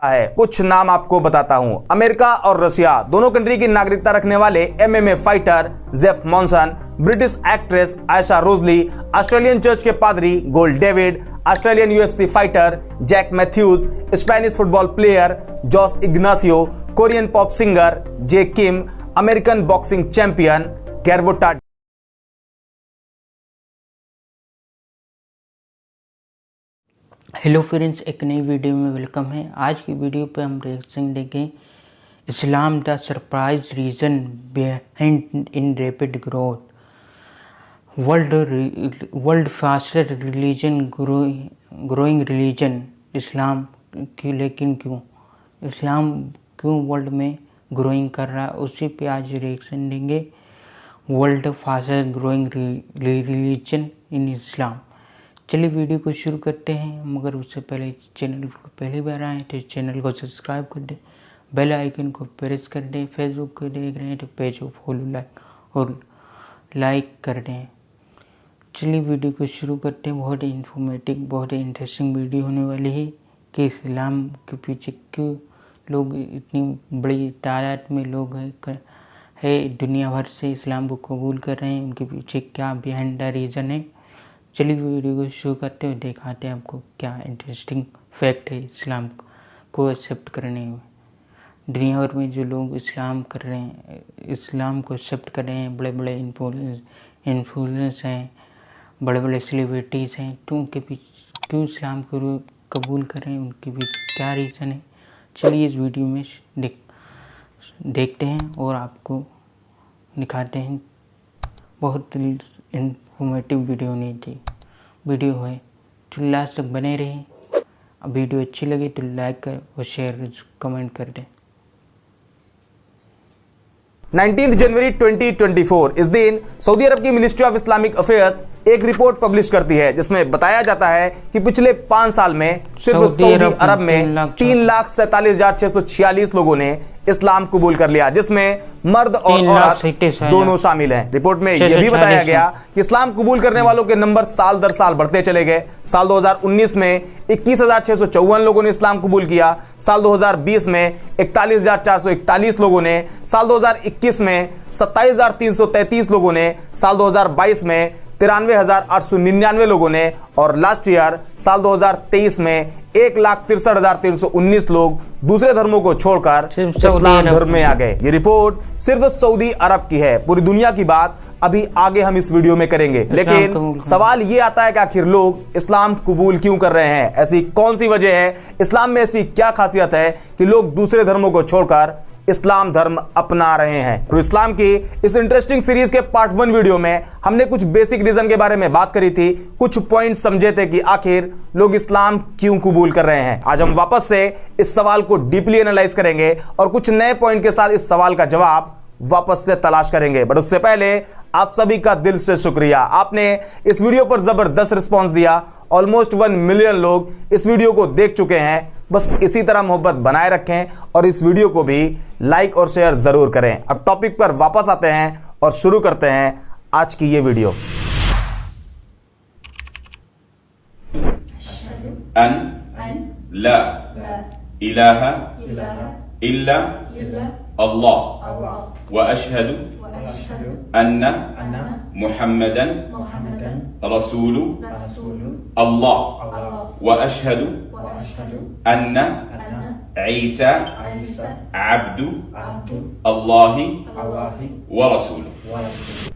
है। कुछ नाम आपको बताता हूं। अमेरिका और रशिया दोनों कंट्री की नागरिकता रखने वाले MMA fighter Jeff Monson, British actress Aisha Rosli, Australian church के पादरी Gold David, Australian UFC fighter Jack Matthews, Spanish football player Jose Ignacio, Korean pop singer J Kim, American boxing champion Gervonta. Hello friends, एक नई video में welcome है। आज की video पे हम रिएक्शन देंगे Islam the surprise reason behind in rapid growth, world fastest religion growing religion Islam की। लेकिन क्यों इस्लाम क्यों वर्ल्ड में ग्रोइंग कर रहा है, उसी पे आज रिएक्शन देंगे। World fastest growing religion in Islam. चलिए वीडियो को शुरू करते हैं, मगर उससे पहले चैनल को पहली बार आए तो चैनल को सब्सक्राइब कर दें, बेल आइकन को प्रेस कर दें। फेसबुक को देख रहे हैं तो पेज को फॉलो लाइक कर दें। चलिए वीडियो को शुरू करते हैं। बहुत ही इन्फॉर्मेटिव, बहुत ही इंटरेस्टिंग वीडियो होने वाली है कि इस्लाम के पीछे क्यों लोग इतनी बड़ी तादाद में लोग है दुनिया भर से इस्लाम को कबूल कर रहे हैं, उनके पीछे क्या बिहाइंड द रीज़न है। चलिए वीडियो को शुरू करते हुए दिखाते हैं आपको क्या इंटरेस्टिंग फैक्ट है इस्लाम को एक्सेप्ट करने में। दुनिया भर में जो लोग इस्लाम कर रहे हैं, इस्लाम को एक्सेप्ट कर रहे हैं, बड़े बड़े इन्फ्लुएंस हैं, बड़े बड़े सेलिब्रिटीज़ हैं, तो उनके पीछे क्यों इस्लाम को कबूल कर रहे हैं, उनके पीछे क्या रीज़न है। चलिए इस वीडियो में देखते हैं और आपको दिखाते हैं। बहुत इन्फॉर्मेटिव वीडियो होनी चाहिए वीडियो है, तो लास्ट तक बने रहें। अब वीडियो अच्छी लगे तो लाइक कर और शेयर कमेंट कर दें। 19 जनवरी 2024 इस दिन सऊदी अरब की मिनिस्ट्री ऑफ इस्लामिक अफेयर्स एक रिपोर्ट पब्लिश करती है, जिसमें बताया जाता है कि पिछले 5 साल में सिर्फ सऊदी अरब में 3,47,646 लोगों ने इस्लाम कबूल कर लिया, जिसमें मर्द और औरत दोनों शामिल हैं। रिपोर्ट में यह भी बताया गया कि इस्लाम कबूल करने वालों के नंबर साल दर साल बढ़ते चले गए। साल 2019 में 21,654 लोगों ने इस्लाम कबूल किया, साल 2020 में 41,441 लोगों ने, साल 2021 में 27,333 लोगों ने, साल 2022 में 93,899 लोगों ने, और लास्ट ईयर साल 2023 में 1,63,319 लोग दूसरे धर्मों को छोड़कर इस्लाम धर्म में आ गए। ये रिपोर्ट सिर्फ सऊदी अरब की है, पूरी दुनिया की बात अभी आगे हम इस वीडियो में करेंगे। लेकिन सवाल ये आता है कि आखिर लोग इस्लाम कबूल क्यों कर रहे हैं, ऐसी कौन सी वजह है, इस्लाम में ऐसी क्या खासियत है कि लोग दूसरे धर्मों को छोड़कर इस्लाम धर्म अपना रहे हैं। तो इस्लाम की इस इंटरेस्टिंग सीरीज के पार्ट 1 वीडियो में हमने कुछ बेसिक रीजन के बारे में बात करी थी, कुछ पॉइंट समझे थे कि आखिर लोग इस्लाम क्यों कबूल कर रहे हैं। आज हम वापस से इस सवाल को डीपली एनालाइज करेंगे और कुछ नए पॉइंट के साथ इस सवाल का जवाब वापस से तलाश करेंगे। बट उससे पहले आप सभी का दिल से शुक्रिया, आपने इस वीडियो पर जबरदस्त रिस्पांस दिया। ऑलमोस्ट 1 मिलियन लोग इस वीडियो को देख चुके हैं। बस इसी तरह मोहब्बत बनाए रखें और इस वीडियो को भी लाइक और शेयर जरूर करें। अब टॉपिक पर वापस आते हैं और शुरू करते हैं आज की ये वीडियो। ला इलाहा इल्ला अल्लाह व अशहदु अन्ना मुहम्मदन रसूलु अल्लाह व अशहदु अन्ना ईसा अब्दु अल्लाहि व रसूलु।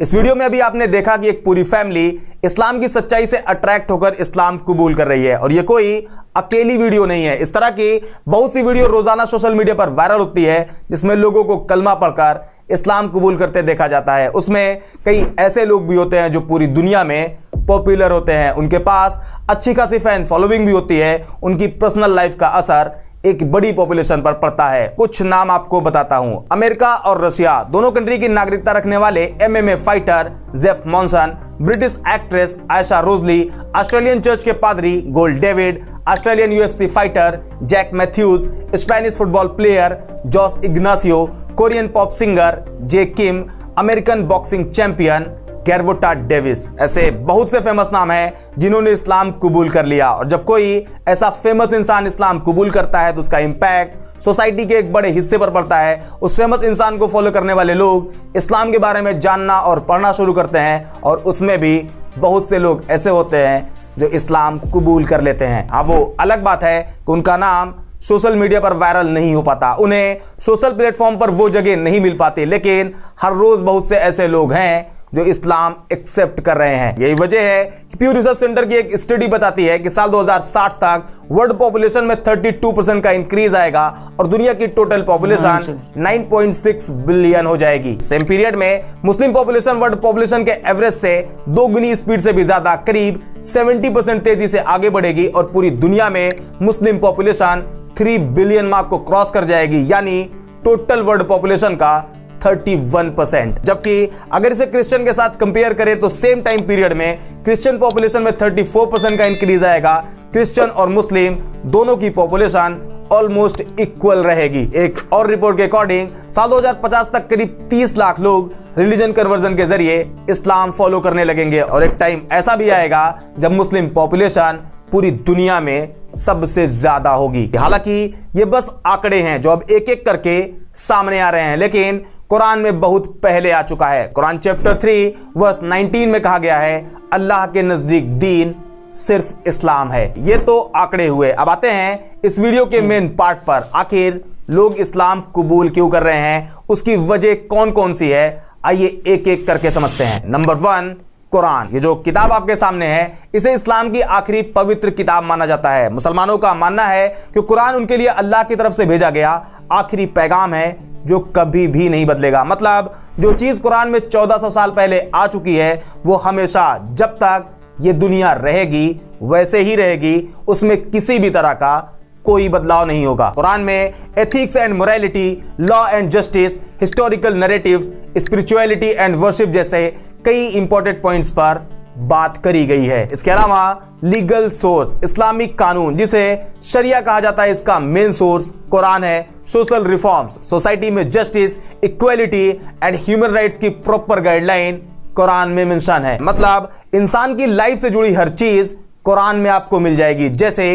इस वीडियो में अभी आपने देखा कि एक पूरी फैमिली इस्लाम की सच्चाई से अट्रैक्ट होकर इस्लाम कबूल कर रही है, और ये कोई अकेली वीडियो नहीं है। इस तरह की बहुत सी वीडियो रोजाना सोशल मीडिया पर वायरल होती है, जिसमें लोगों को कलमा पढ़कर इस्लाम कबूल करते देखा जाता है। उसमें कई ऐसे लोग भी होते हैं जो पूरी दुनिया में पॉपुलर होते हैं, उनके पास अच्छी खासी फैन फॉलोइंग भी होती है, उनकी पर्सनल लाइफ का असर एक बड़ी पॉपुलेशन पर पड़ता है। कुछ नाम आपको बताता हूं। अमेरिका और रशिया दोनों कंट्री की नागरिकता रखने वाले MMA fighter Jeff Monson, British actress Aisha Rosli, Australian church के पादरी Gold David, Australian UFC fighter Jack Matthews, Spanish football player Jose Ignacio, Korean pop singer J Kim, American boxing champion Gervonta Davis, ऐसे बहुत से famous नाम हैं जिन्होंने इस्लाम कबूल कर लिया। और जब कोई ऐसा फेमस इंसान इस्लाम कबूल करता है तो उसका इंपैक्ट सोसाइटी के एक बड़े हिस्से पर पड़ता है। उस फेमस इंसान को फॉलो करने वाले लोग इस्लाम के बारे में जानना और पढ़ना शुरू करते हैं, और उसमें भी बहुत से लोग ऐसे होते हैं जो इस्लाम कबूल कर लेते हैं। हाँ, वो अलग बात है कि उनका नाम सोशल मीडिया पर वायरल नहीं हो पाता, उन्हें सोशल प्लेटफॉर्म पर वो जगह नहीं मिल पाती, लेकिन हर रोज बहुत से ऐसे लोग हैं जो इस्लाम एक्सेप्ट कर रहे हैं। यही वजह है कि प्यू रिसर्च सेंटर की एक स्टडी बताती है कि साल 2060 तक वर्ल्ड पॉपुलेशन में 32% का इंक्रीज आएगा और दुनिया की टोटल पॉपुलेशन 9.6 बिलियन हो जाएगी। सेम पीरियड में मुस्लिम पॉपुलेशन वर्ल्ड पॉपुलेशन के एवरेज से 2 गुनी स्पीड से भी ज्यादा, करीब 70% तेजी से आगे बढ़ेगी और पूरी दुनिया में मुस्लिम पॉपुलेशन 3 बिलियन मार्क को क्रॉस कर जाएगी, यानी टोटल वर्ल्ड पॉपुलेशन का 31%। जबकि अगर इसे क्रिश्चियन के साथ कंपेयर करें तो सेम टाइम पीरियड में क्रिश्चियन पॉपुलेशन में 34% का इंक्रीज आएगा। क्रिश्चियन और मुस्लिम दोनों की पॉपुलेशन ऑलमोस्ट इक्वल रहेगी। एक और रिपोर्ट के अकॉर्डिंग साल 2050 तक करीब 30 लाख लोग रिलीजन कन्वर्जन के जरिए इस्लाम फॉलो करने लगेंगे, और एक टाइम ऐसा भी आएगा जब मुस्लिम पॉपुलेशन पूरी दुनिया में सबसे ज्यादा होगी। हालांकि ये बस आंकड़े हैं जो अब एक एक करके सामने आ रहे हैं, लेकिन कुरान में बहुत पहले आ चुका है। कुरान चैप्टर 3 वर्स 19 में कहा गया है, अल्लाह के नजदीक दीन सिर्फ इस्लाम है। ये तो आंकड़े हुए। अब आते हैं इस वीडियो के मेन पार्ट पर। आखिर लोग इस्लाम कबूल क्यों कर रहे हैं, उसकी वजह कौन कौन सी है, आइए एक एक करके समझते हैं। नंबर 1, कुरान। ये जो किताब आपके सामने है, इसे इस्लाम की आखिरी पवित्र किताब माना जाता है। मुसलमानों का मानना है कि कुरान उनके लिए अल्लाह की तरफ से भेजा गया आखिरी पैगाम है जो कभी भी नहीं बदलेगा। मतलब जो चीज कुरान में 1400 साल पहले आ चुकी है वो हमेशा, जब तक ये दुनिया रहेगी, वैसे ही रहेगी, उसमें किसी भी तरह का कोई बदलाव नहीं होगा। कुरान में ethics and morality, law and justice, historical narratives, spirituality and worship जैसे कई इंपॉर्टेंट पॉइंट्स पर बात करी गई है। इसके अलावा लीगल सोर्स, इस्लामिक कानून जिसे शरिया कहा जाता है, इसका मेन सोर्स कुरान है। सोशल रिफॉर्म्स, सोसाइटी में justice, equality and human rights की प्रॉपर गाइडलाइन कुरान में मेंशन है। मतलब इंसान की लाइफ से जुड़ी हर चीज कुरान में आपको मिल जाएगी। जैसे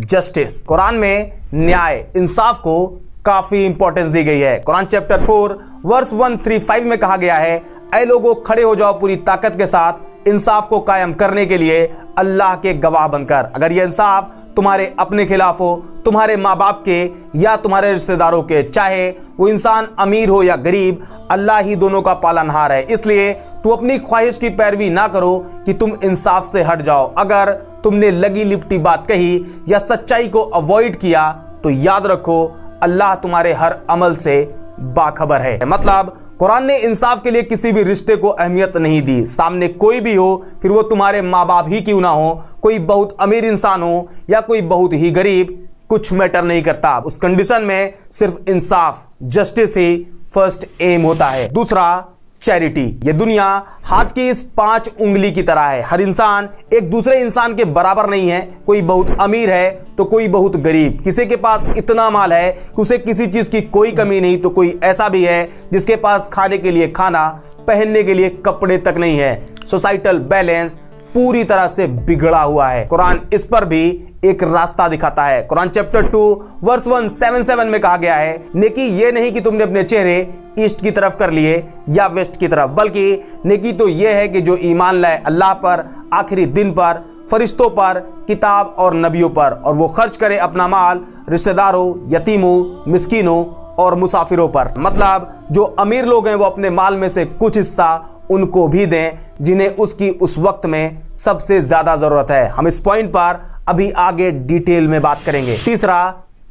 जस्टिस, कुरान में न्याय, इंसाफ को काफी इंपॉर्टेंस दी गई है। कुरान चैप्टर 4 वर्स 135 में कहा गया है, ऐ लोगों खड़े हो जाओ पूरी ताकत के साथ इंसाफ को कायम करने के लिए अल्लाह के गवाह बनकर। अगर यह इंसाफ तुम्हारे अपने खिलाफ हो, तुम्हारे माँ बाप के या तुम्हारे रिश्तेदारों के, चाहे वो इंसान अमीर हो या गरीब, अल्लाह ही दोनों का पालनहार है। इसलिए तू अपनी ख्वाहिश की पैरवी ना करो कि तुम इंसाफ से हट जाओ। अगर तुमने लगी लिपटी बात कही या सच्चाई को अवॉइड किया तो याद रखो अल्लाह तुम्हारे हर अमल से बाखबर है। मतलब कुरान ने इंसाफ के लिए किसी भी रिश्ते को अहमियत नहीं दी। सामने कोई भी हो, फिर वो तुम्हारे माँ बाप ही क्यों ना हो, कोई बहुत अमीर इंसान हो या कोई बहुत ही गरीब, कुछ मैटर नहीं करता। उस कंडीशन में सिर्फ इंसाफ, जस्टिस ही फर्स्ट एम होता है। दूसरा, चैरिटी। ये दुनिया हाथ की इस 5 उंगली की तरह है। हर इंसान एक दूसरे इंसान के बराबर नहीं है। कोई बहुत अमीर है तो कोई बहुत गरीब। किसी के पास इतना माल है कि उसे किसी चीज की कोई कमी नहीं, तो कोई ऐसा भी है जिसके पास खाने के लिए खाना, पहनने के लिए कपड़े तक नहीं है। सोसाइटल बैलेंस पूरी तरह से बिगड़ा हुआ है। कुरान इस पर भी एक रास्ता दिखाता है। कुरान चैप्टर 2 वर्स 177 में कहा गया है, नेकी ये नहीं कि तुमने अपने चेहरे ईस्ट की तरफ कर लिए या वेस्ट की तरफ, बल्कि नेकी तो यह है कि जो ईमान लाए अल्लाह पर, आखिरी दिन पर, फरिश्तों पर, किताब और नबियों पर, और वो खर्च करे अपना माल रिश्तेदारों, यतीमों, मिस्कीनों और मुसाफिरों पर। मतलब जो अमीर लोग हैं वो अपने माल में से कुछ हिस्सा उनको भी दें जिन्हें उसकी उस वक्त में सबसे ज्यादा जरूरत है। हम इस पॉइंट पर अभी आगे डिटेल में बात करेंगे। तीसरा,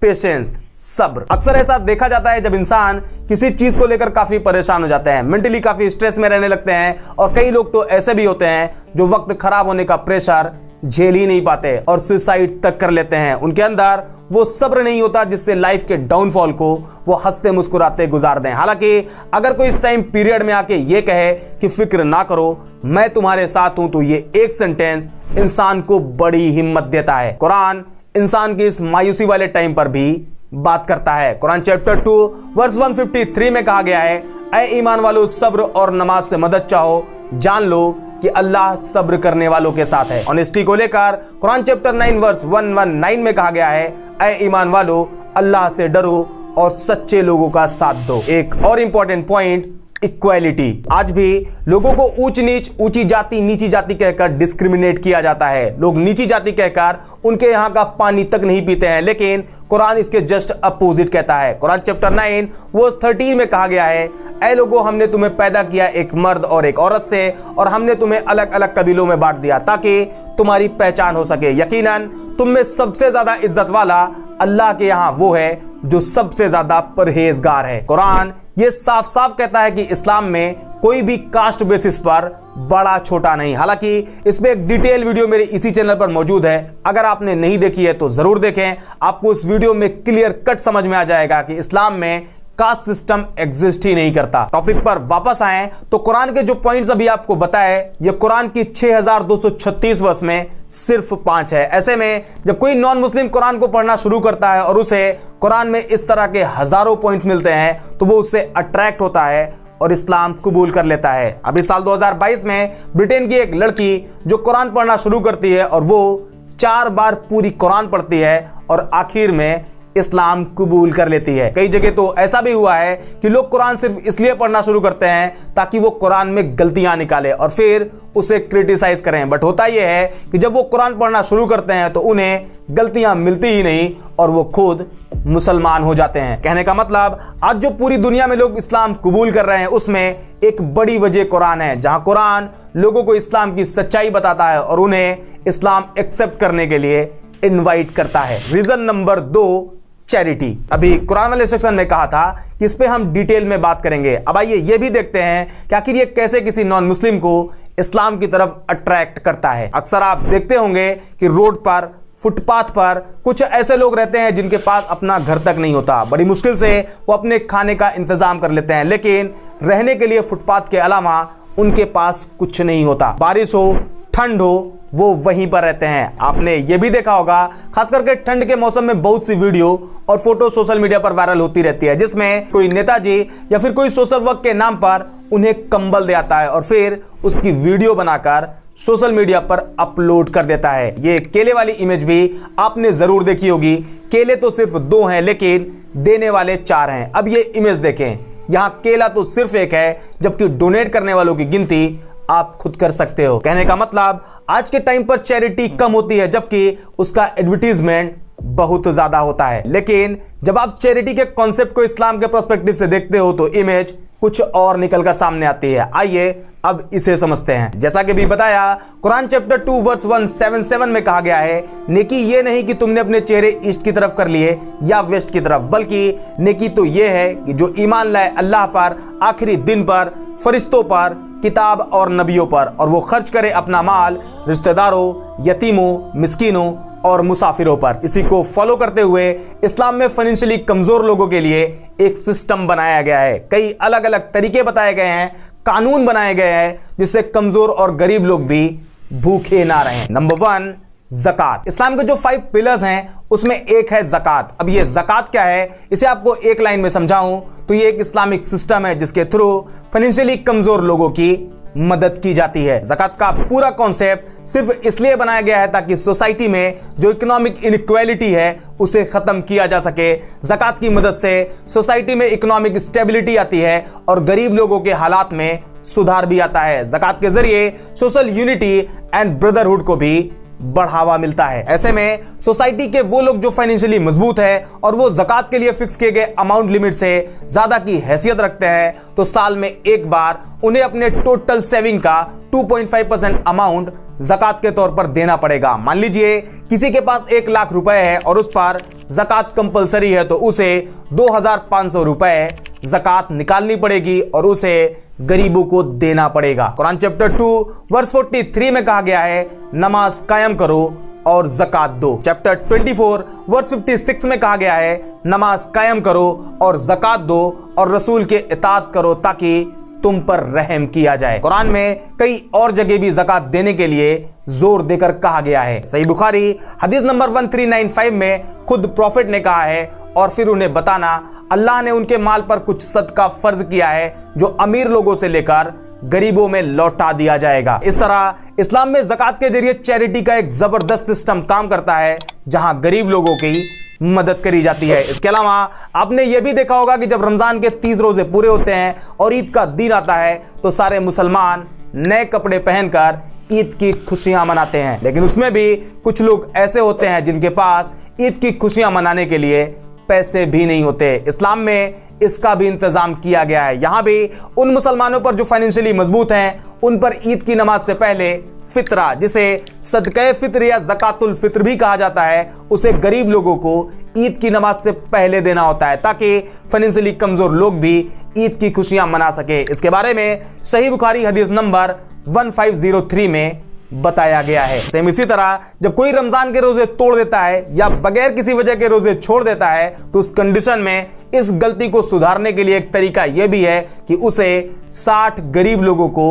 पेशेंस, सब्र। अक्सर ऐसा देखा जाता है जब इंसान किसी चीज को लेकर काफी परेशान हो जाते हैं, मेंटली काफी स्ट्रेस में रहने लगते हैं, और कई लोग तो ऐसे भी होते हैं जो वक्त खराब होने का प्रेशर झेल ही नहीं पाते और सुसाइड तक कर लेते हैं। उनके अंदर वो सब्र नहीं होता जिससे लाइफ के डाउनफॉल को वो हंसते मुस्कुराते गुजार दें। हालांकि अगर कोई इस टाइम पीरियड में आके ये कहे कि फिक्र ना करो, मैं तुम्हारे साथ हूं, तो ये एक सेंटेंस इंसान को बड़ी हिम्मत देता है। कुरान इंसान की इस मायूसी वाले टाइम पर भी बात करता है। कुरान चैप्टर 2 वर्स 153 में कहा गया है, ऐ ईमान वालों सब्र और नमाज से मदद चाहो, जान लो कि अल्लाह सब्र करने वालों के साथ है। ऑनेस्टी को लेकर कुरान चैप्टर 9 वर्स 119 में कहा गया है, ऐ ईमान वालों अल्लाह से डरो और सच्चे लोगों का साथ दो। एक और इंपॉर्टेंट पॉइंट, इक्वालिटी। आज भी लोगों को ऊंच नीच, ऊंची जाति नीची जाति कहकर डिस्क्रिमिनेट किया जाता है। लोग नीची जाति कहकर उनके यहाँ का पानी तक नहीं पीते हैं, लेकिन कुरान इसके जस्ट अपोजिट कहता है। कुरान चैप्टर 9 वर्स 13 में कहा गया है, ऐ लोगों हमने तुम्हें पैदा किया एक मर्द और एक औरत से, और हमने तुम्हें अलग अलग कबीलों में बांट दिया ताकि तुम्हारी पहचान हो सके। यकीनन तुम में सबसे ज्यादा इज्जत वाला अल्लाह के यहाँ वो है जो सबसे ज्यादा परहेजगार है। कुरान ये साफ साफ कहता है कि इस्लाम में कोई भी कास्ट बेसिस पर बड़ा छोटा नहीं। हालांकि इसमें एक डिटेल वीडियो मेरे इसी चैनल पर मौजूद है, अगर आपने नहीं देखी है तो जरूर देखें। आपको इस वीडियो में क्लियर कट समझ में आ जाएगा कि इस्लाम में कास्ट सिस्टम एग्जिस्ट ही नहीं करता। टॉपिक पर वापस आए तो कुरान के जो पॉइंट्स अभी आपको बताए, ये कुरान की 6236 वर्स में सिर्फ 5 है। ऐसे में जब कोई नॉन मुस्लिम कुरान को पढ़ना शुरू करता है और उसे कुरान में इस तरह के हजारों पॉइंट्स मिलते हैं तो वो उससे अट्रैक्ट होता है और इस्लाम कबूल कर लेता है। अभी साल 2022 में ब्रिटेन की एक लड़की जो कुरान पढ़ना शुरू करती है और वो 4 बार पूरी कुरान पढ़ती है और आखिर में इस्लाम कबूल कर लेती है। कई जगह तो ऐसा भी हुआ है कि लोग कुरान सिर्फ इसलिए पढ़ना शुरू करते हैं ताकि वो कुरान में गलतियां निकाले और फिर उसे क्रिटिसाइज करें। बट होता यह है कि जब वो कुरान पढ़ना शुरू करते हैं तो उन्हें गलतियां मिलती ही नहीं और वो खुद मुसलमान हो जाते हैं। कहने का मतलब, आज जो पूरी दुनिया में लोग इस्लाम कबूल कर रहे हैं उसमें एक बड़ी वजह कुरान है, जहां कुरान लोगों को इस्लाम की सच्चाई बताता है और उन्हें इस्लाम एक्सेप्ट करने के लिए इनवाइट करता है। Reason number 2, charity. अभी कुरान वाले सेक्शन में कहा था कि इस पे हम डिटेल में बात करेंगे। अब आइए ये भी देखते हैं कि आखिर ये कैसे किसी नॉन मुस्लिम को इस्लाम की तरफ अट्रैक्ट करता है। अक्सर आप देखते होंगे कि रोड पर, फुटपाथ पर कुछ ऐसे लोग रहते हैं जिनके पास अपना घर तक नहीं होता। बड़ी मुश्किल से वो अपने खाने का इंतजाम कर लेते हैं, लेकिन रहने के लिए फुटपाथ के अलावा उनके पास कुछ नहीं होता। बारिश हो, ठंड हो, वो वहीं पर रहते हैं। आपने ये भी देखा होगा, खास करके ठंड के मौसम में बहुत सी वीडियो और फोटो सोशल मीडिया पर वायरल होती रहती है जिसमें कोई नेताजी या फिर कोई सोशल वर्क के नाम पर उन्हें कंबल दे आता है और फिर उसकी वीडियो बनाकर सोशल मीडिया पर अपलोड कर देता है। ये केले वाली इमेज भी आपने जरूर देखी होगी। केले तो सिर्फ 2 हैं लेकिन देने वाले 4 हैं। अब ये इमेज देखें, यहाँ केला तो सिर्फ 1 है जबकि डोनेट करने वालों की गिनती आप खुद कर सकते हो। कहने का मतलब, आज के टाइम पर चैरिटी कम होती है जबकि उसका एडवर्टीजमेंट बहुत ज्यादा होता है। लेकिन जब आप चैरिटी के कॉन्सेप्ट को इस्लाम के पर्सपेक्टिव से देखते हो तो इमेज कुछ और निकलकर सामने आती है। आइए अब इसे समझते हैं। जैसा कि भी बताया, कुरान चैप्टर 2 वर्स 177 में कहा गया है, नेकी ये नहीं कि तुमने अपने चेहरे ईस्ट की तरफ कर लिए या वेस्ट की तरफ, बल्कि नेकी तो ये है कि जो ईमान लाए अल्लाह पर, आखिरी दिन पर, फरिश्तों पर, किताब और नबियों पर, और वो खर्च करे अपना माल रिश्तेदारों, यतीमों, मिस्कीनों और मुसाफिरों पर। इसी को फॉलो करते हुए इस्लाम में फाइनेंशियली कमजोर लोगों के लिए एक सिस्टम बनाया गया है। कई अलग अलग तरीके बताए गए हैं, कानून बनाए गए हैं जिससे कमजोर और गरीब लोग भी भूखे ना रहें। नंबर 1, ज़कात। इस्लाम के जो 5 पिलर्स हैं उसमें एक है ज़कात। अब ये ज़कात क्या है, इसे आपको एक लाइन में समझाऊं तो ये एक इस्लामिक सिस्टम है जिसके थ्रू फाइनेंशियली कमजोर लोगों की मदद की जाती है। ज़कात का पूरा कॉन्सेप्ट सिर्फ इसलिए बनाया गया है ताकि सोसाइटी में जो इकोनॉमिक इनइक्वालिटी है उसे खत्म किया जा सके। ज़कात की मदद से सोसाइटी में इकोनॉमिक स्टेबिलिटी आती है और गरीब लोगों के हालात में सुधार भी आता है। ज़कात के जरिए सोशल यूनिटी एंड ब्रदरहुड को भी बढ़ावा मिलता है। ऐसे में सोसाइटी के वो लोग जो फाइनेंशियली मजबूत है और वो ज़कात के लिए फिक्स किए गए अमाउंट लिमिट से ज्यादा की हैसियत रखते हैं तो साल में एक बार उन्हें अपने टोटल सेविंग का 2.5% अमाउंट ज़कात के तौर पर देना पड़ेगा। मान लीजिए किसी के पास 1 लाख रुपए है और उस पर ज़कात कंपलसरी है तो उसे 2500 रुपए ज़कात निकालनी पड़ेगी और उसे गरीबों को देना पड़ेगा। कुरान चैप्टर 2 वर्स 43 में कहा गया है, नमाज कायम करो और ज़कात दो। चैप्टर 24 वर्स 56 में कहा गया है, नमाज कायम करो और ज़कात दो और रसूल के इताअत करो ताकि तुम पर रहम किया जाए। कुरान में कई और जगह भी ज़कात देने के लिए जोर देकर कहा गया है। सही बुखारी हदीस नंबर 1395 में खुद प्रॉफिट ने कहा है, और फिर उन्हें बताना अल्लाह ने उनके माल पर कुछ सदका फर्ज किया है जो अमीर लोगों से लेकर गरीबों में लौटा दिया जाएगा। इस तरह इस्लाम में ज़कात के जरिए चैरिटी का एक जबरदस्त सिस्टम काम करता है जहां गरीब लोगों की मदद करी जाती है। इसके अलावा आपने यह भी देखा होगा कि जब रमजान के 30 रोजे पूरे होते हैं और ईद का दिन आता है तो सारे मुसलमान नए कपड़े पहनकर ईद की खुशियां मनाते हैं। लेकिन उसमें भी कुछ लोग ऐसे होते हैं जिनके पास ईद की खुशियां मनाने के लिए पैसे भी नहीं होते। इस्लाम में इसका भी इंतजाम किया गया है। यहां भी उन मुसलमानों पर जो फाइनेंशियली मजबूत हैं उन पर ईद की नमाज से पहले फितरा, जिसे सदक़े फित्र या ज़कातुल फित्र भी कहा जाता है, उसे गरीब लोगों को ईद की नमाज से पहले देना होता है ताकि फाइनेंशियली कमजोर लोग भी ईद की खुशियां मना सके। इसके बारे में सही बुखारी हदीस नंबर 1503 में बताया गया है। सेम इसी तरह जब कोई रमजान के रोजे तोड़ देता है या बगैर किसी वजह के रोजे छोड़ देता है तो उस कंडीशन में इस गलती को सुधारने के लिए एक तरीका यह भी है कि उसे 60 गरीब लोगों को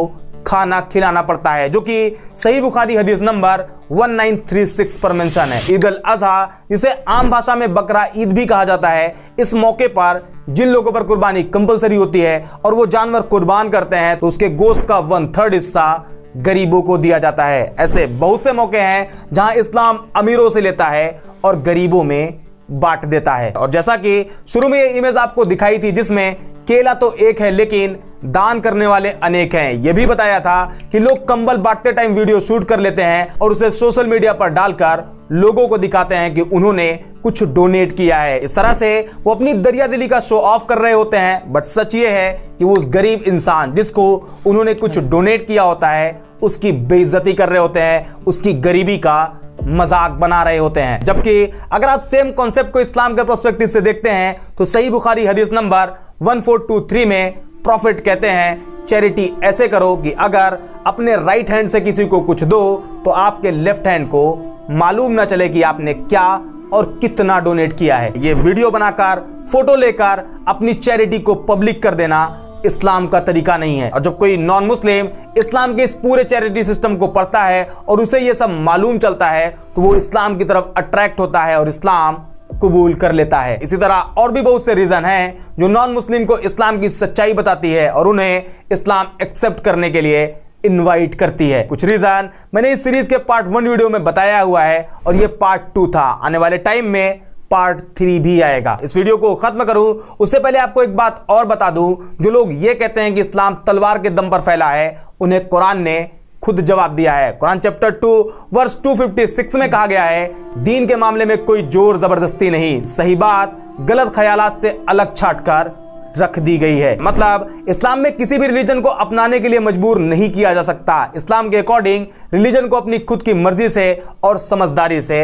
खाना खिलाना पड़ता है, जो कि सही बुखारी हदीस नंबर 1936 पर मेंशन है। ईद अल अजहा, जिसे आम भाषा में बकरा ईद भी कहा जाता है, इस मौके पर जिन लोगों पर कुर्बानी कंपलसरी होती है और वो जानवर कुर्बान करते हैं तो उसके गोश्त का 1/3 हिस्सा गरीबों को दिया जाता है। ऐसे बहुत से मौके हैं जहां इस्लाम अमीरों से लेता है और गरीबों में बांट देता है। और जैसा कि शुरू में ये इमेज आपको दिखाई थी जिसमें केला तो एक है लेकिन दान करने वाले अनेक हैं, यह भी बताया था कि लोग कंबल बांटते टाइम वीडियो शूट कर लेते हैं और उसे सोशल मीडिया पर डालकर लोगों को दिखाते हैं कि उन्होंने कुछ डोनेट किया है। इस तरह से वो अपनी दरिया दिली का शो ऑफ कर रहे होते हैं, बट सच ये है कि वो उस गरीब इंसान जिसको उन्होंने कुछ डोनेट किया होता है उसकी बेइज्जती कर रहे होते हैं, उसकी गरीबी का मजाक बना रहे होते हैं। जबकि अगर आप सेम कॉन्सेप्ट को इस्लाम के पर्सपेक्टिव से देखते हैं तो सही बुखारी हदीस नंबर 1423 में प्रॉफिट कहते हैं चैरिटी ऐसे करो कि अगर अपने राइट हैंड से किसी को कुछ दो तो आपके लेफ्ट हैंड को मालूम न चले कि आपने क्या और कितना डोनेट किया है। ये वीडियो बनाकर फोटो लेकर अपनी चैरिटी को पब्लिक कर देना इस्लाम का तरीका नहीं है। और जब कोई नॉन मुस्लिम इस्लाम के इस पूरे चैरिटी सिस्टम को पढ़ता है और उसे ये सब मालूम चलता है तो वो इस्लाम की तरफ अट्रैक्ट होता है और इस्लाम कबूल कर लेता है। इसी तरह और भी बहुत से रीजन हैं जो नॉन मुस्लिम को इस्लाम की सच्चाई बताती है और उन्हें इस्लाम एक्सेप्ट करने के लिए इनवाइट करती है। कुछ रीजन मैंने इस सीरीज के पार्ट 1 वीडियो में बताया हुआ है और ये पार्ट 2 था। आने वाले टाइम में पार्ट 3 भी आएगा। इस वीडियो को खत्म करूं उससे पहले आपको एक बात और बता दूं, जो लोग ये कहते हैं कि इस्लाम तलवार के दम पर फैला है, उन्हें कुरान ने खुद जवाब दिया है। कुरान चैप्टर 2 वर्स 256 में कहा गया है, दीन के मामले में कोई जोर जबरदस्ती नहीं, सही बात गलत ख्यालात से अलग छाट कर रख दी गई है। मतलब इस्लाम में किसी भी रिलीजन को अपनाने के लिए मजबूर नहीं किया जा सकता। इस्लाम के अकॉर्डिंग रिलीजन को अपनी खुद की मर्जी से और समझदारी से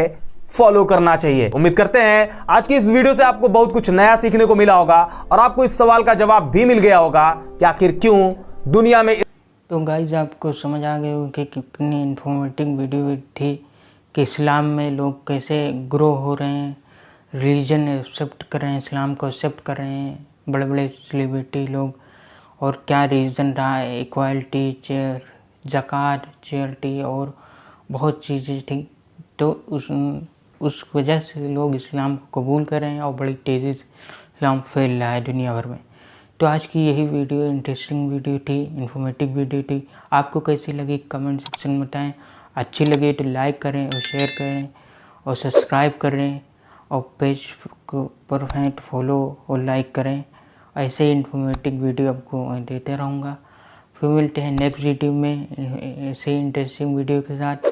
फॉलो करना चाहिए। उम्मीद करते हैं आज की इस वीडियो से आपको बहुत कुछ नया सीखने को मिला होगा और आपको इस सवाल का जवाब भी मिल गया होगा कि आखिर क्यों दुनिया में। तो गाइज आपको समझ आ गए होगा कि कितनी इन्फॉर्मेटिव वीडियो थी कि इस्लाम में लोग कैसे ग्रो हो रहे हैं, रिलीजन एक्सेप्ट कर रहे हैं, इस्लाम को एक्सेप्ट कर रहे हैं बड़े बड़े सेलिब्रिटी लोग, और क्या रीज़न रहा है, इक्वालिटी, ज़कात, चैरिटी और बहुत चीज़ें थी। तो उस वजह से लोग इस्लाम को कबूल कर रहे हैं और बड़ी तेज़ी से इस्लाम फैल रहा है दुनिया भर में। तो आज की यही वीडियो इंटरेस्टिंग वीडियो थी, इन्फॉर्मेटिव वीडियो थी। आपको कैसी लगी कमेंट सेक्शन में बताएं। अच्छी लगे तो लाइक करें और शेयर करें और सब्सक्राइब करें और पेज पर हैं तो फॉलो और लाइक करें। ऐसे ही इन्फॉर्मेटिव वीडियो आपको देते रहूँगा। फिर मिलते हैं नेक्स्ट वीडियो में ऐसे ही इंटरेस्टिंग वीडियो के साथ।